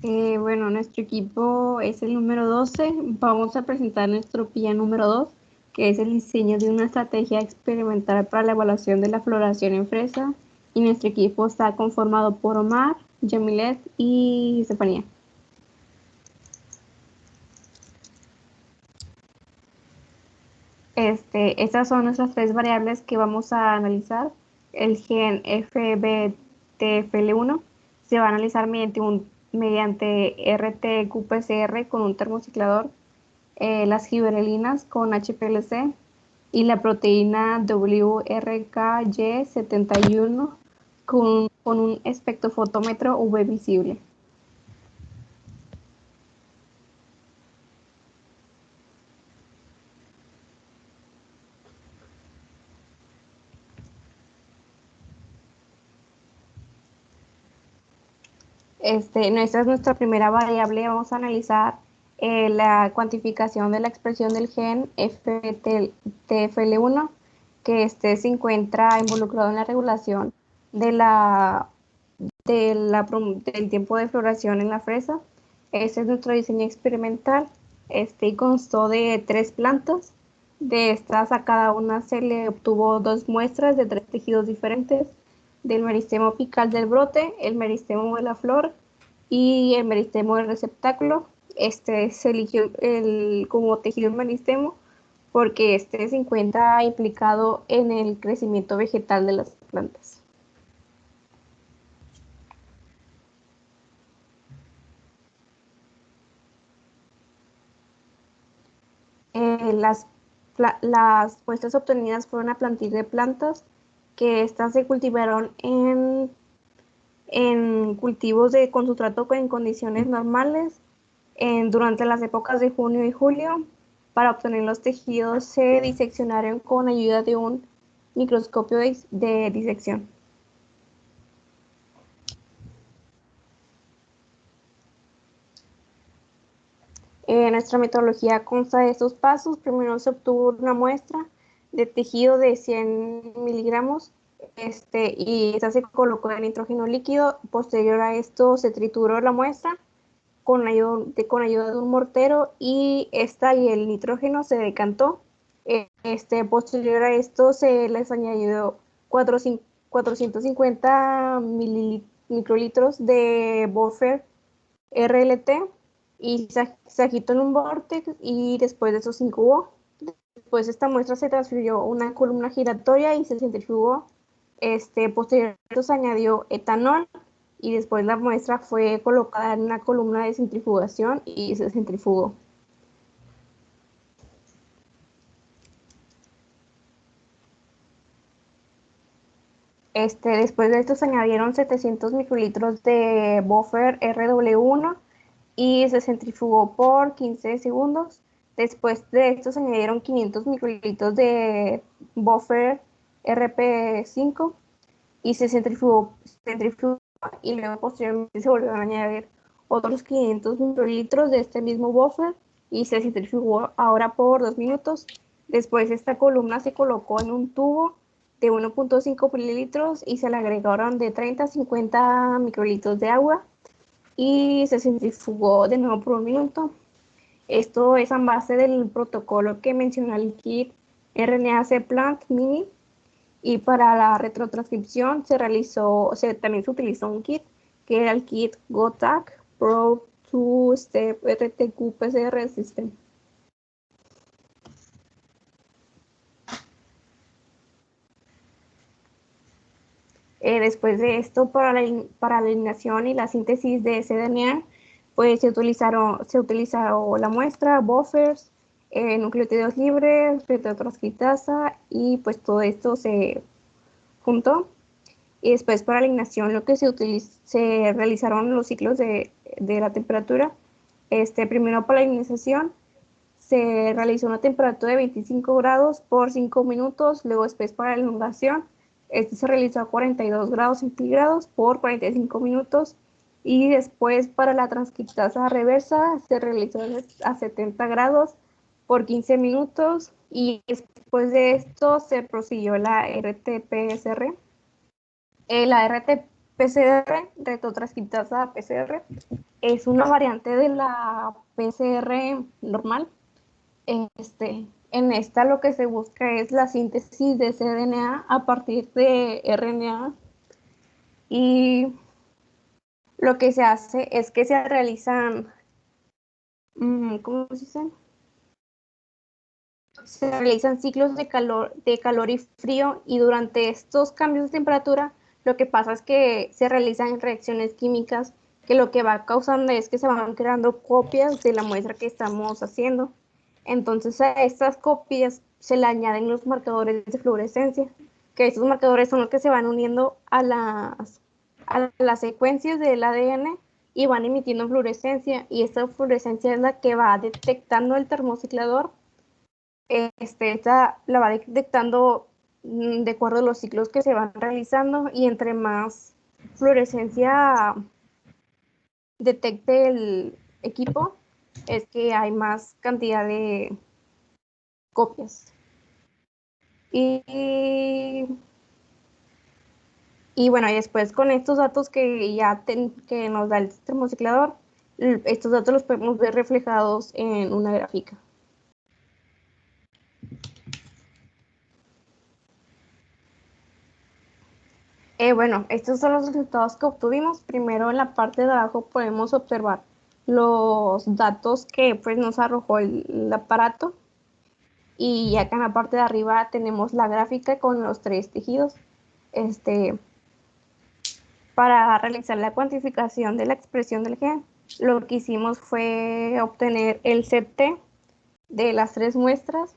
Bueno, nuestro equipo es el número 12. Vamos a presentar nuestro PIA número 2, que es el diseño de una estrategia experimental para la evaluación de la floración en fresa. Y nuestro equipo está conformado por Omar, Yamilet y Estefanía. Estas son nuestras tres variables que vamos a analizar. El gen FBTFL1 se va a analizar mediante RT-qPCR con un termociclador, las giberelinas con HPLC y la proteína WRKY71 con un espectrofotómetro UV visible. Esta es nuestra primera variable. Vamos a analizar la cuantificación de la expresión del gen FTFL1, que se encuentra involucrado en la regulación del tiempo de floración en la fresa. Este es nuestro diseño experimental. Y constó de 3 plantas. De estas, a cada una se le obtuvo 2 muestras de 3 tejidos diferentes: del meristemo apical del brote, el meristemo de la flor y el meristemo del receptáculo. Se eligió como tejido el meristemo porque se encuentra implicado en el crecimiento vegetal de las plantas. Las muestras obtenidas fueron a partir de plantas que estas se cultivaron en cultivos con sustrato en condiciones normales durante las épocas de junio y julio. Para obtener los tejidos se diseccionaron con ayuda de un microscopio de disección. Nuestra metodología consta de estos pasos. Primero se obtuvo una muestra de tejido de 100 miligramos y esta se colocó en nitrógeno líquido. Posterior a esto se trituró la muestra con ayuda de un mortero y y el nitrógeno se decantó. Posterior a esto se les añadió 450 microlitros de buffer RLT y se agitó en un vortex y después de eso se incubó. Después esta muestra se transfirió a una columna giratoria y se centrifugó. Posteriormente se añadió etanol y después la muestra fue colocada en una columna de centrifugación y se centrifugó. Después de esto se añadieron 700 microlitros de buffer RW1 y se centrifugó por 15 segundos. Después de esto se añadieron 500 microlitros de buffer RP5 y se centrifugó y luego posteriormente se volvieron a añadir otros 500 microlitros de este mismo buffer y se centrifugó ahora por 2 minutos. Después esta columna se colocó en un tubo de 1.5 mililitros y se le agregaron de 30 a 50 microlitros de agua y se centrifugó de nuevo por 1 minuto. Esto es en base del protocolo que menciona el kit RNA-seq Plant Mini. Y para la retrotranscripción también se utilizó un kit, que era el kit GOTAC Pro 2-Step RTQ-PCR System. Después de esto, para la eliminación y la síntesis de cDNA, pues se utilizó la muestra, buffers, nucleótidos libres, retrotranscriptasa y pues todo esto se juntó. Y después para la eliminación lo que se realizaron los ciclos de la temperatura. Primero para la ionización se realizó una temperatura de 25 grados por 5 minutos, luego después para la elongación se realizó a 42 grados centígrados por 45 minutos y después para la transcriptasa reversa se realizó a 70 grados por 15 minutos y después de esto se prosiguió la RT-PCR, retrotranscriptasa PCR, es una variante de la PCR normal. En esta lo que se busca es la síntesis de cDNA a partir de RNA y lo que se hace es que se realizan, ¿cómo se dice? Se realizan ciclos de calor y frío y durante estos cambios de temperatura lo que pasa es que se realizan reacciones químicas que lo que va causando es que se van creando copias de la muestra que estamos haciendo. Entonces a estas copias se le añaden los marcadores de fluorescencia, que estos marcadores son los que se van uniendo a las secuencias del ADN y van emitiendo fluorescencia y esta fluorescencia es la que va detectando el termociclador. Esta la va detectando de acuerdo a los ciclos que se van realizando y entre más fluorescencia detecte el equipo, es que hay más cantidad de copias. Y, y bueno, y después con estos datos que nos da el termociclador, estos datos los podemos ver reflejados en una gráfica. Bueno, estos son los resultados que obtuvimos. Primero en la parte de abajo podemos observar los datos que pues, nos arrojó el aparato y acá en la parte de arriba tenemos la gráfica con los tres tejidos. Para realizar la cuantificación de la expresión del gen, lo que hicimos fue obtener el CT de las tres muestras.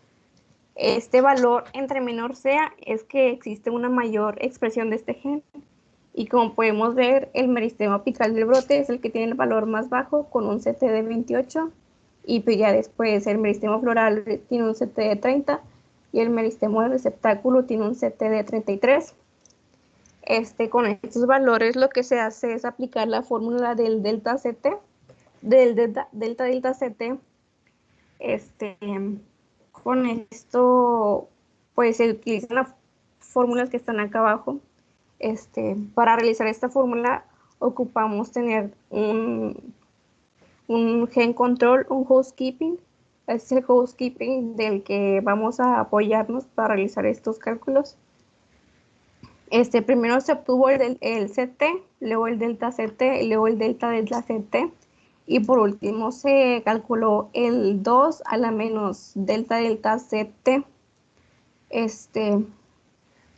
Este valor entre menor sea es que existe una mayor expresión de este gen. Y como podemos ver, el meristema apical del brote es el que tiene el valor más bajo con un CT de 28 y pues ya después el meristema floral tiene un CT de 30 y el meristema del receptáculo tiene un CT de 33. Con estos valores lo que se hace es aplicar la fórmula del delta CT, del delta CT. Este, con esto pues se utilizan las fórmulas que están acá abajo. Para realizar esta fórmula ocupamos tener un gen control, un housekeeping. Es el housekeeping del que vamos a apoyarnos para realizar estos cálculos. Primero se obtuvo el CT, luego el delta CT, luego el delta CT y por último se calculó el 2 a la menos delta CT.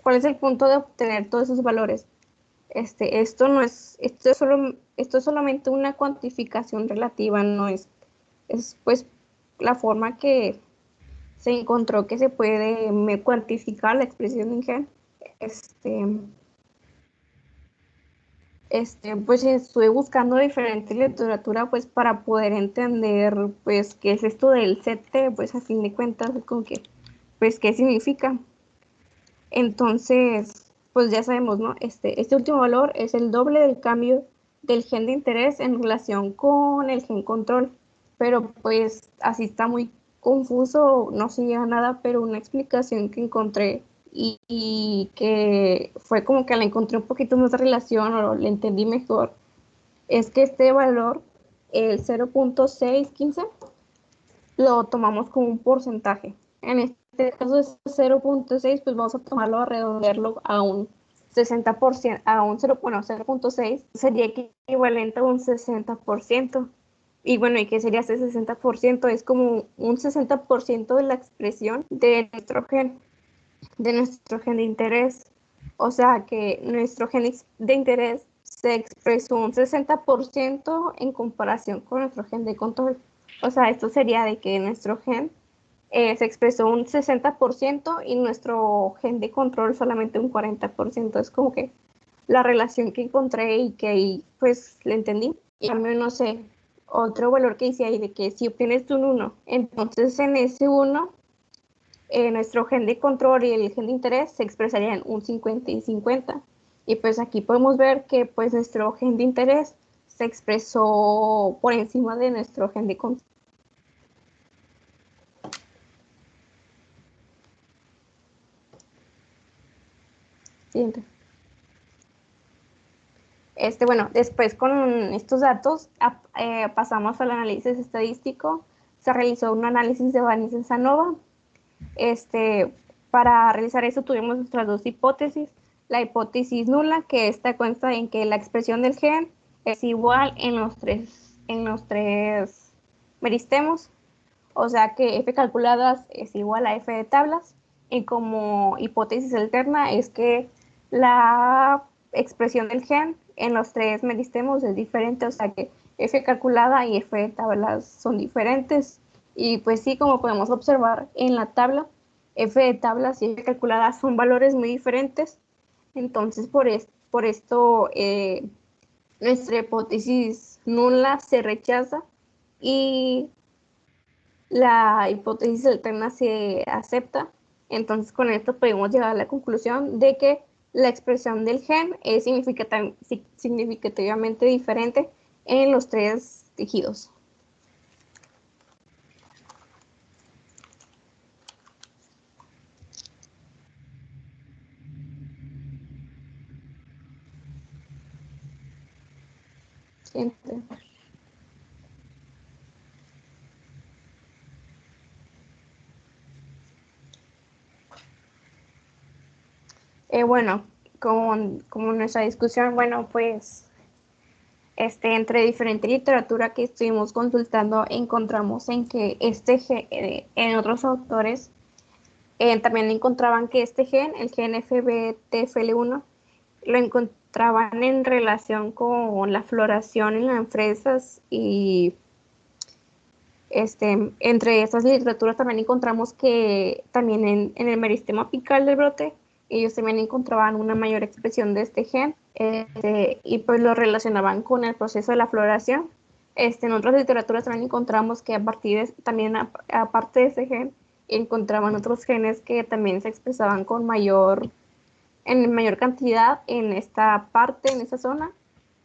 ¿Cuál es el punto de obtener todos esos valores? Esto no es, esto es solamente una cuantificación relativa, no es pues la forma que se encontró que se puede cuantificar la expresión de un gen. Este, pues estuve buscando diferente literatura pues para poder entender pues qué es esto del CT, pues a fin de cuentas con que pues qué significa. Entonces, pues ya sabemos, ¿no? Este último valor es el doble del cambio del gen de interés en relación con el gen control, pero pues así está muy confuso, no se llega a nada, pero una explicación que encontré y que fue como que la encontré un poquito más de relación o le entendí mejor, es que este valor, el 0.615, lo tomamos como un porcentaje. En este caso es 0.6, pues vamos a tomarlo a redondearlo a un 60%, a un 0, bueno, 0.6 sería equivalente a un 60%. Y bueno, ¿y qué sería ese 60%? Es como un 60% de la expresión de nuestro gen de interés. O sea que nuestro gen de interés se expresó un 60% en comparación con nuestro gen de control. O sea, esto sería de que nuestro gen se expresó un 60% y nuestro gen de control solamente un 40%. Es como que la relación que encontré y que ahí pues le entendí. Y a mí no sé, otro valor que hice ahí de que si obtienes un 1, entonces en ese 1 nuestro gen de control y el gen de interés se expresarían un 50 y 50. Y pues aquí podemos ver que pues nuestro gen de interés se expresó por encima de nuestro gen de control. Siguiente. Bueno, después con estos datos pasamos al análisis estadístico. Se realizó un análisis de Bannis-Sanova. Para realizar eso tuvimos nuestras dos hipótesis. La hipótesis nula, que esta consta en que la expresión del gen es igual en los tres meristemos, o sea que f calculadas es igual a f de tablas, y como hipótesis alterna es que la expresión del gen en los tres meristemos es diferente, o sea que f calculada y f de tablas son diferentes. Y pues sí, como podemos observar en la tabla, f de tablas y f calculada son valores muy diferentes. Entonces, por esto, nuestra hipótesis nula se rechaza y la hipótesis alterna se acepta. Entonces, con esto podemos llegar a la conclusión de que la expresión del gen es significativamente diferente en los tres tejidos. Siguiente. Bueno, como nuestra discusión, bueno, pues entre diferente literatura que estuvimos consultando, encontramos en que en otros autores también encontraban que este gen, el gen FBTFL1, lo encontraban en relación con la floración en las fresas y entre estas literaturas también encontramos que también en el meristema apical del brote ellos también encontraban una mayor expresión de este gen, y pues lo relacionaban con el proceso de la floración. En otras literaturas también encontramos que a partir de, también aparte de ese gen, encontraban otros genes que también se expresaban en mayor cantidad en esta parte, en esta zona,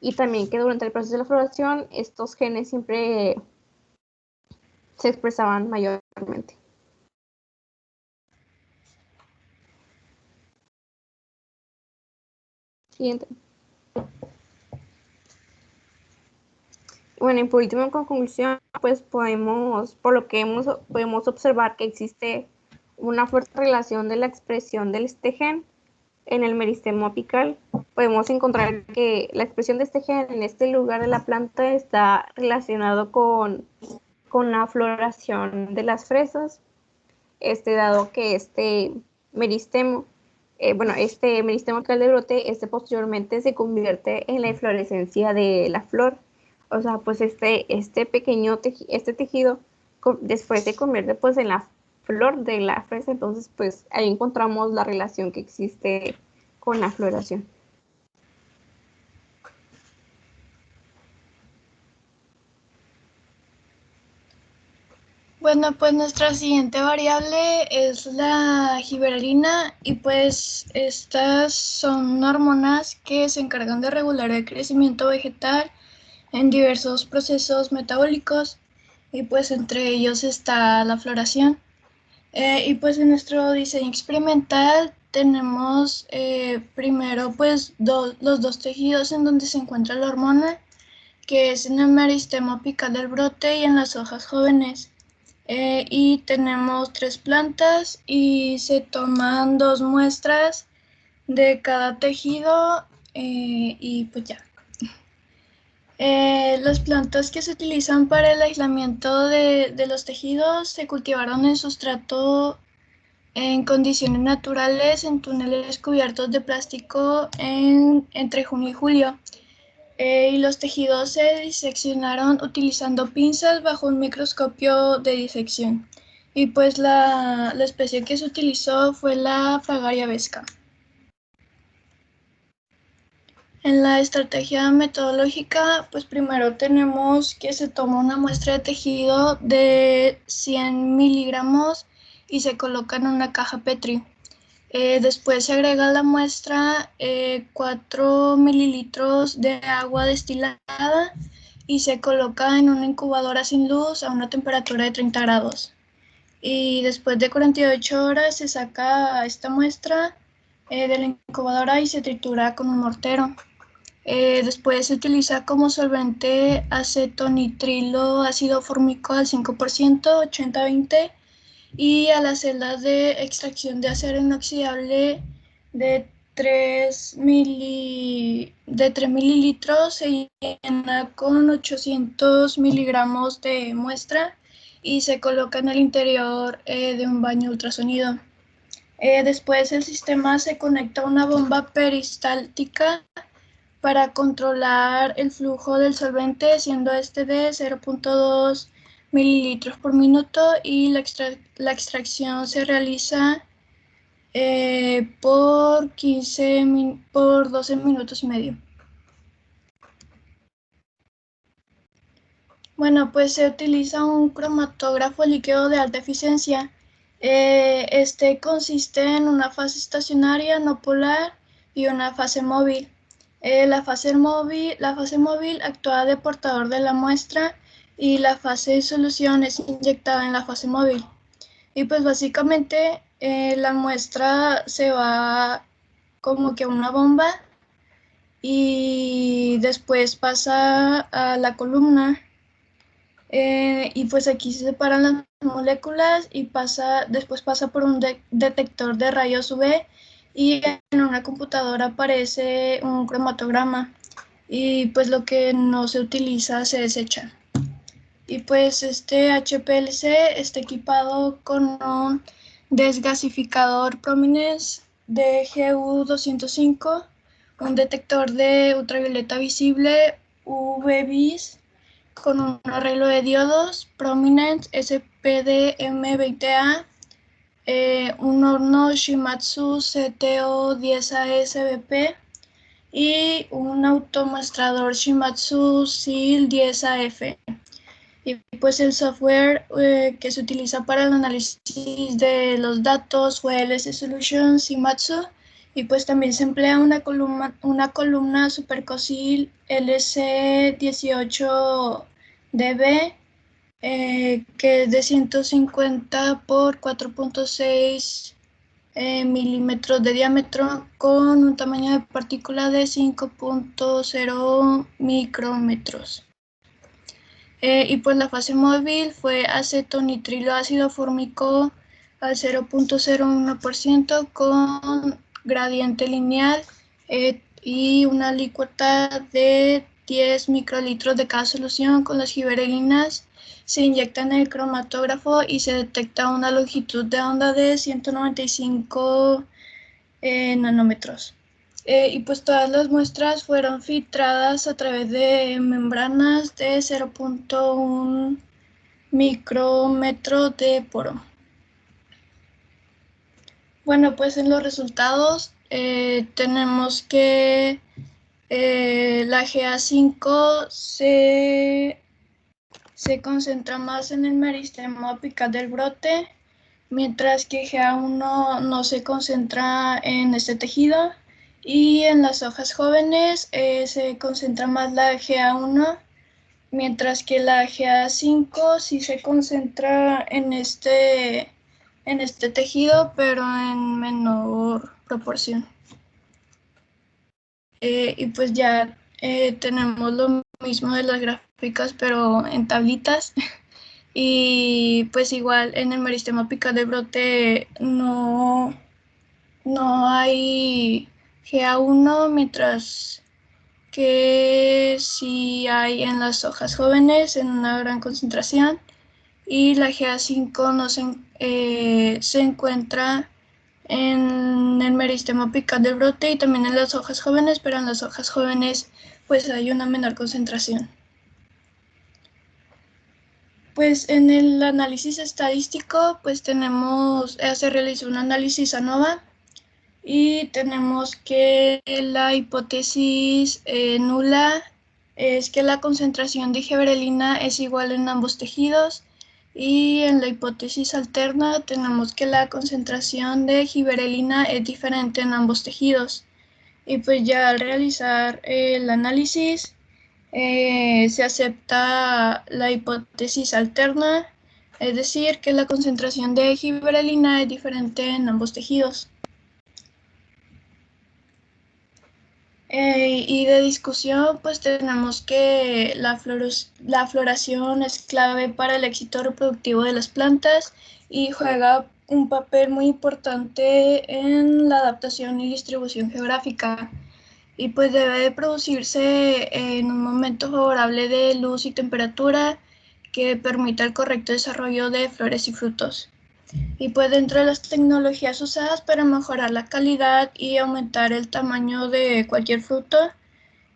y también que durante el proceso de la floración estos genes siempre se expresaban mayormente. Siguiente. Bueno, y por último, en conclusión, pues por lo que podemos observar que existe una fuerte relación de la expresión del este gen en el meristemo apical. Podemos encontrar que la expresión de este gen en este lugar de la planta está relacionado con la floración de las fresas, dado que meristemo, este meristemo apical de brote, posteriormente se convierte en la inflorescencia de la flor. O sea, pues este tejido después se convierte pues en la flor de la fresa, entonces pues ahí encontramos la relación que existe con la floración. Bueno, pues nuestra siguiente variable es la giberelina y pues estas son hormonas que se encargan de regular el crecimiento vegetal en diversos procesos metabólicos y pues entre ellos está la floración. Y pues en nuestro diseño experimental tenemos primero pues los dos tejidos en donde se encuentra la hormona, que es en el meristemo apical del brote y en las hojas jóvenes. Y tenemos 3 plantas y se toman 2 muestras de cada tejido y pues ya. Las plantas que se utilizan para el aislamiento de los tejidos se cultivaron en sustrato en condiciones naturales en túneles cubiertos de plástico entre junio y julio. Y los tejidos se diseccionaron utilizando pinzas bajo un microscopio de disección. Y pues la especie que se utilizó fue la Fragaria vesca. En la estrategia metodológica, pues primero tenemos que se toma una muestra de tejido de 100 miligramos y se coloca en una caja Petri. Después se agrega a la muestra 4 mililitros de agua destilada y se coloca en una incubadora sin luz a una temperatura de 30 grados. Y después de 48 horas se saca esta muestra de la incubadora y se tritura con un mortero. Después se utiliza como solvente acetonitrilo ácido fórmico al 5%, 80-20, y a las celdas de extracción de acero inoxidable de 3 mililitros se llena con 800 miligramos de muestra y se coloca en el interior de un baño ultrasonido. Después el sistema se conecta a una bomba peristáltica para controlar el flujo del solvente, siendo este de 0.2 mililitros por minuto, y la extracción se realiza por 12 minutos y medio. Bueno, pues se utiliza un cromatógrafo líquido de alta eficiencia. Este consiste en una fase estacionaria no polar y una fase móvil. La fase móvil actúa de portador de la muestra y la fase de solución es inyectada en la fase móvil. Y pues básicamente la muestra se va como que a una bomba y después pasa a la columna. Y pues aquí se separan las moléculas y después pasa por un detector de rayos UV, y en una computadora aparece un cromatograma y pues lo que no se utiliza se desecha. Y pues este HPLC está equipado con un desgasificador Prominence de GU205, un detector de ultravioleta visible UV-Vis con un arreglo de diodos Prominence SPDM20A, un horno Shimatsu CTO10ASBP y un automuestrador Shimatsu SIL10AF. Y pues el software que se utiliza para el análisis de los datos fue LS Solutions Shimatsu, y pues también se emplea una columna SuperCosil LC18DB, que es de 150 por 4.6 milímetros de diámetro, con un tamaño de partícula de 5.0 micrómetros. Y pues la fase móvil fue acetonitrilo ácido fórmico al 0.01% con gradiente lineal, y una alícuota de 10 microlitros de cada solución. Con las gibberelinas se inyecta en el cromatógrafo y se detecta una longitud de onda de 195 nanómetros. Y pues todas las muestras fueron filtradas a través de membranas de 0.1 micrómetro de poro. Bueno, pues en los resultados tenemos que la GA5 se concentra más en el meristemo apical del brote, mientras que GA1 no se concentra en este tejido, y en las hojas jóvenes se concentra más la GA1, mientras que la GA5 sí se concentra en este tejido, pero en menor proporción. Y pues ya tenemos lo mismo de las gráficas, pero en tablitas. Y pues igual en el meristema apical del brote no hay GA1, mientras que sí hay en las hojas jóvenes en una gran concentración, y la GA5 no se encuentra en el meristema apical del brote y también en las hojas jóvenes, pero en las hojas jóvenes pues hay una menor concentración. Pues en el análisis estadístico pues se realizó un análisis ANOVA, y tenemos que la hipótesis nula es que la concentración de gibberelina es igual en ambos tejidos, y en la hipótesis alterna tenemos que la concentración de gibberelina es diferente en ambos tejidos. Y pues ya al realizar el análisis se acepta la hipótesis alterna, es decir, que la concentración de gibberelina es diferente en ambos tejidos. Y de discusión, pues tenemos que la floración es clave para el éxito reproductivo de las plantas y juega un papel muy importante en la adaptación y distribución geográfica. Y pues debe de producirse en un momento favorable de luz y temperatura que permita el correcto desarrollo de flores y frutos. Y pues dentro de las tecnologías usadas para mejorar la calidad y aumentar el tamaño de cualquier fruto,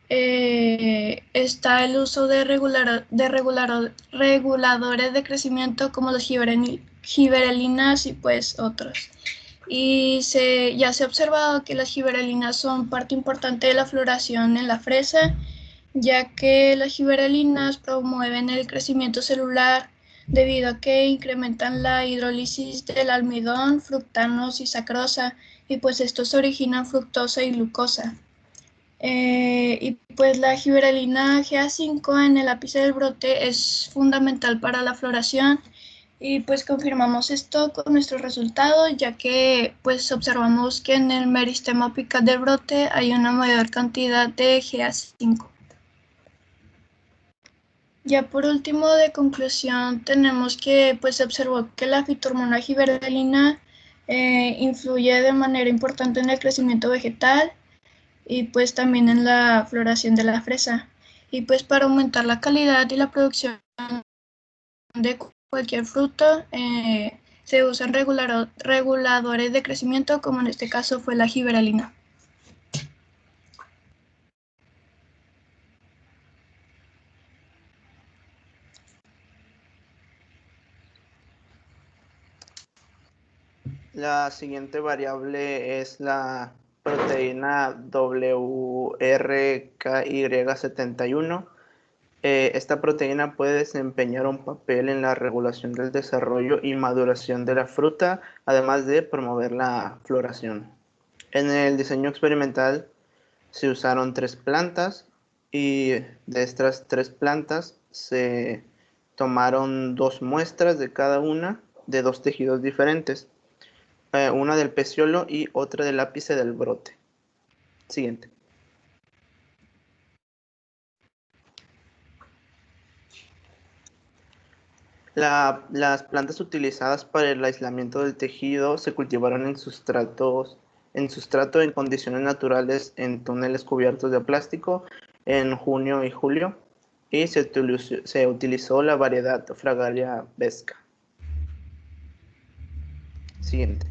está el uso de reguladores de crecimiento como los giberelinas y pues otros. Y ya se ha observado que las giberelinas son parte importante de la floración en la fresa, ya que las giberelinas promueven el crecimiento celular debido a que incrementan la hidrólisis del almidón, fructanos y sacrosa, y pues estos originan fructosa y glucosa. Y pues la giberelina GA5 en el ápice del brote es fundamental para la floración y pues confirmamos esto con nuestros resultados, ya que pues observamos que en el meristema apical del brote hay una mayor cantidad de GA5. Ya por último, de conclusión, tenemos que pues se observó que la fitohormona giberelina influye de manera importante en el crecimiento vegetal y pues también en la floración de la fresa. Y pues para aumentar la calidad y la producción de cualquier fruto se usan reguladores de crecimiento, como en este caso fue la giberelina. La siguiente variable es la proteína WRKY71. Esta proteína puede desempeñar un papel en la regulación del desarrollo y maduración de la fruta, además de promover la floración. En el diseño experimental se usaron 3 plantas y de estas 3 plantas se tomaron 2 muestras de cada una de 2 tejidos diferentes, una del peciolo y otra del ápice del brote. Siguiente. Las plantas utilizadas para el aislamiento del tejido se cultivaron en sustrato en condiciones naturales en túneles cubiertos de plástico en junio y julio y se utilizó la variedad Fragalia vesca. Siguiente.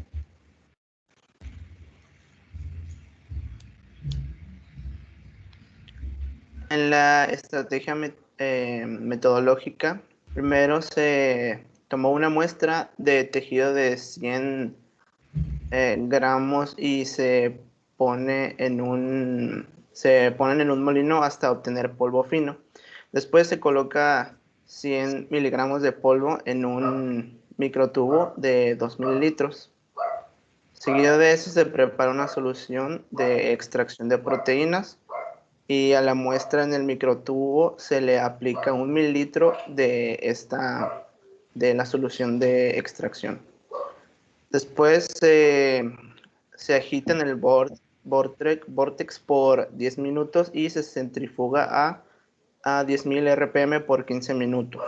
En la estrategia metodológica, primero se tomó una muestra de tejido de 100 gramos y ponen en un molino hasta obtener polvo fino. Después se coloca 100 miligramos de polvo en un microtubo de 2 mililitros. Seguido de eso se prepara una solución de extracción de proteínas y a la muestra en el microtubo se le aplica 1 mililitro de la solución de extracción. Después se agita en el vortex por 10 minutos y se centrifuga a 10.000 RPM por 15 minutos.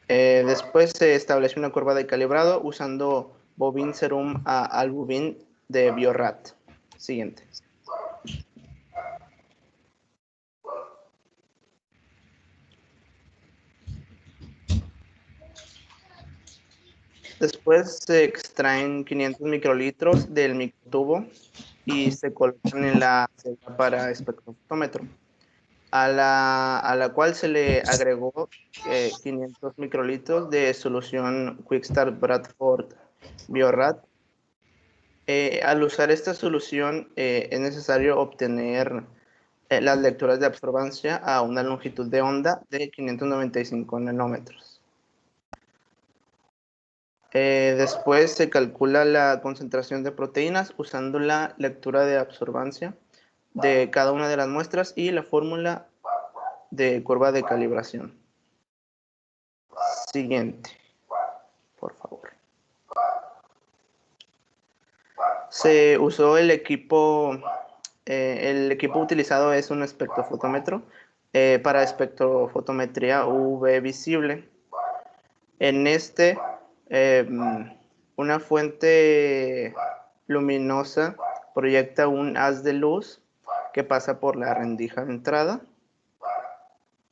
Después se establece una curva de calibrado usando bovin serum a albumín de Biorat. Siguiente. Después se extraen 500 microlitros del microtubo y se colocan en la celda para espectrofotómetro, a la cual se le agregó 500 microlitros de solución Quickstart Bradford Biorat. Al usar esta solución es necesario obtener las lecturas de absorbancia a una longitud de onda de 595 nanómetros. Después se calcula la concentración de proteínas usando la lectura de absorbancia de cada una de las muestras y la fórmula de curva de calibración. Siguiente, por favor. Se usó el equipo el equipo utilizado es un espectrofotómetro para espectrofotometría UV visible. En este, una fuente luminosa proyecta un haz de luz que pasa por la rendija de entrada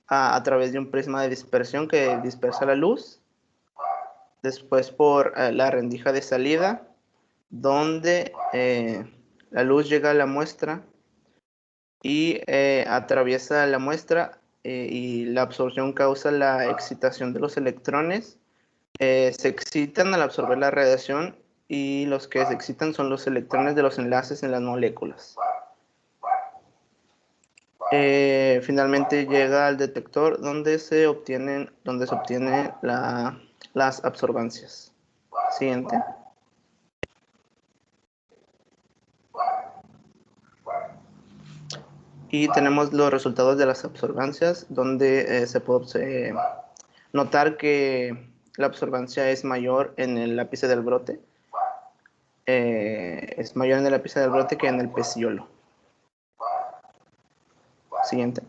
a través de un prisma de dispersión que dispersa la luz, después por la rendija de salida, donde la luz llega a la muestra y atraviesa la muestra y la absorción causa la excitación de los electrones. Se excitan al absorber la radiación y los que se excitan son los electrones de los enlaces en las moléculas. Finalmente llega al detector donde se obtienen las absorbancias. Siguiente. Y tenemos los resultados de las absorbancias, donde se puede notar que la absorbancia es mayor en el ápice del brote. Es mayor en el ápice del brote que en el peciolo. Siguiente.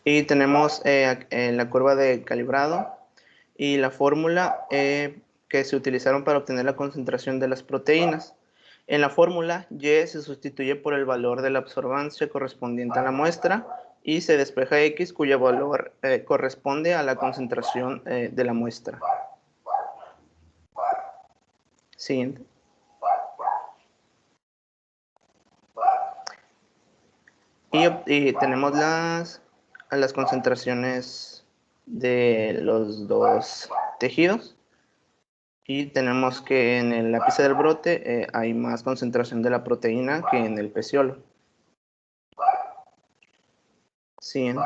Y tenemos la curva de calibrado y la fórmula que se utilizaron para obtener la concentración de las proteínas. En la fórmula, Y se sustituye por el valor de la absorbancia correspondiente a la muestra y se despeja X, cuyo valor corresponde a la concentración de la muestra. Siguiente. Y tenemos las concentraciones de los dos tejidos. Y tenemos que en el ápice del brote hay más concentración de la proteína que en el peciolo. Siguiente.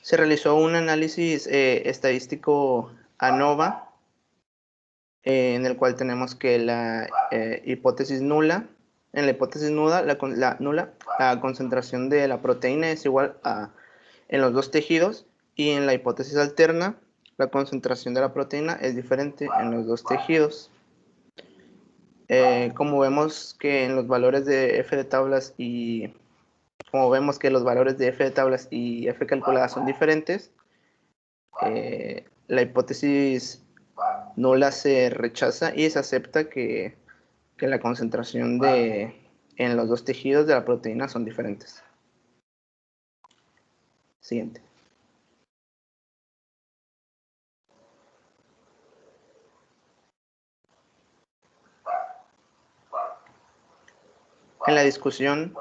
Se realizó un análisis estadístico ANOVA, en el cual tenemos que la hipótesis nula, en la hipótesis nula, la concentración de la proteína es igual a en los dos tejidos, y en la hipótesis alterna, la concentración de la proteína es diferente en los dos tejidos. Como vemos que en los valores de F de tablas y F calculada son diferentes, la hipótesis nula se rechaza y se acepta que la concentración en los dos tejidos de la proteína son diferentes. Siguiente. En la discusión,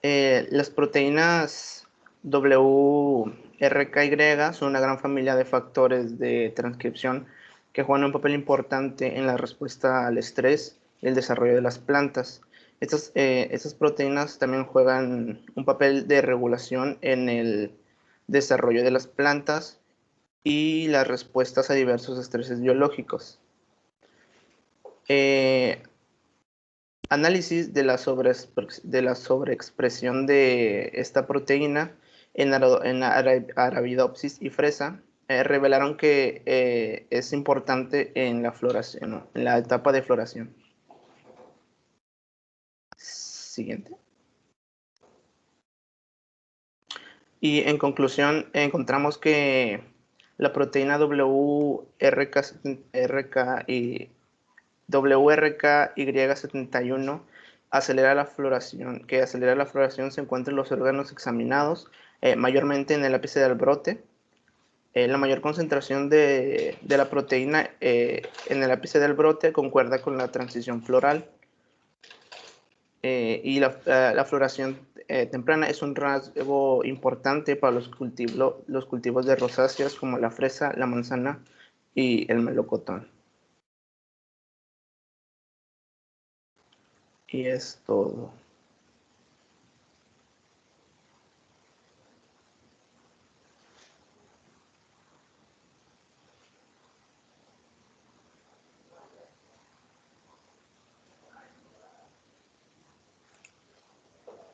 las proteínas WRKY son una gran familia de factores de transcripción que juegan un papel importante en la respuesta al estrés y el desarrollo de las plantas. Estas proteínas también juegan un papel de regulación en el desarrollo de las plantas y las respuestas a diversos estreses biológicos. Análisis de la sobreexpresión de esta proteína en Arabidopsis y fresa revelaron que es importante en la floración, en la etapa de floración. Siguiente. Y en conclusión, encontramos que la proteína WRKY71 acelera la floración, se encuentra en los órganos examinados, mayormente en el ápice del brote. La mayor concentración de la proteína en el ápice del brote concuerda con la transición floral. Y la floración temprana es un rasgo importante para los cultivos de rosáceas como la fresa, la manzana y el melocotón. Y es todo.